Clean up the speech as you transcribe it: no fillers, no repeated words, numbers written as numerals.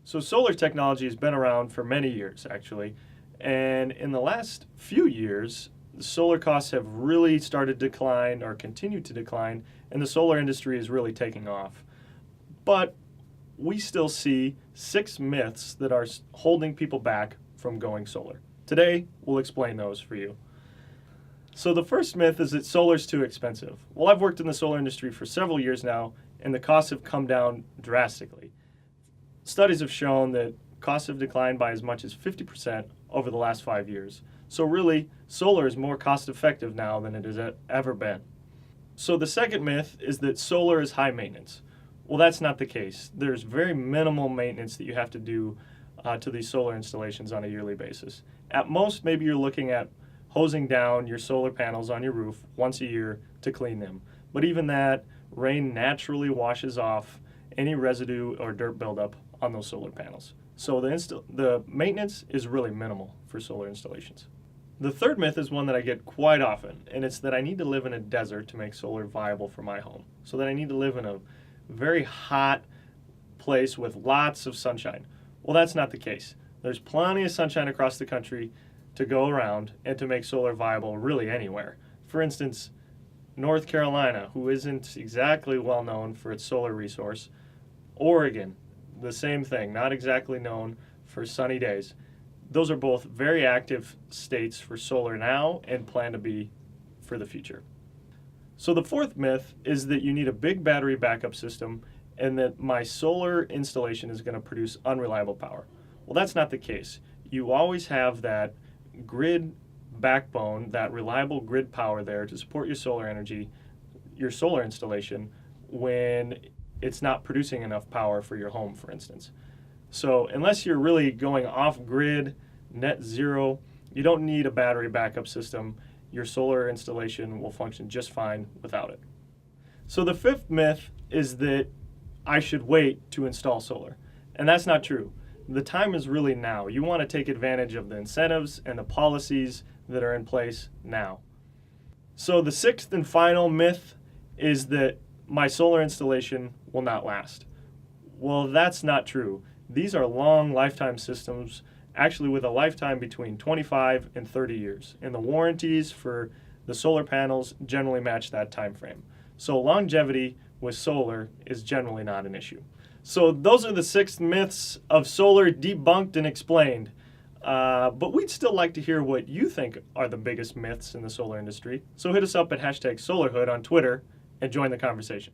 So solar technology has been around for many years, actually. And in the last few years, the solar costs have really started to decline or continue to decline, and the solar industry is really taking off. But we still see 6 myths that are holding people back from going solar. Today, we'll explain those for you. So the first myth is that solar is too expensive. Well, I've worked in the solar industry for several years now, and the costs have come down drastically. Studies have shown that costs have declined by as much as 50% over the last 5 years. So really, solar is more cost effective now than it has ever been. So the second myth is that solar is high maintenance. Well, that's not the case. There's very minimal maintenance that you have to do to these solar installations on a yearly basis. At most, maybe you're looking at hosing down your solar panels on your roof once a year to clean them. But even that, rain naturally washes off any residue or dirt buildup on those solar panels. So the maintenance is really minimal for solar installations. The third myth is one that I get quite often, and it's that I need to live in a desert to make solar viable for my home. So that I need to live in a very hot place with lots of sunshine. Well, that's not the case. There's plenty of sunshine across the country to go around and to make solar viable really anywhere. For instance, North Carolina, who isn't exactly well known for its solar resource, Oregon, the same thing, not exactly known for sunny days. Those are both very active states for solar now and plan to be for the future. So the fourth myth is that you need a big battery backup system and that my solar installation is going to produce unreliable power. Well, that's not the case. You always have that grid backbone, that reliable grid power there to support your solar energy, your solar installation, when it's not producing enough power for your home, for instance. So unless you're really going off grid, net zero, you don't need a battery backup system. Your solar installation will function just fine without it. So the fifth myth is that I should wait to install solar. And that's not true. The time is really now. You want to take advantage of the incentives and the policies that are in place now. So the sixth and final myth is that my solar installation will not last. Well, that's not true. These are long lifetime systems, actually with a lifetime between 25 and 30 years. And the warranties for the solar panels generally match that time frame. So longevity with solar is generally not an issue. So those are the 6 myths of solar debunked and explained. But we'd still like to hear what you think are the biggest myths in the solar industry. So hit us up at #SolarHood on Twitter and join the conversation.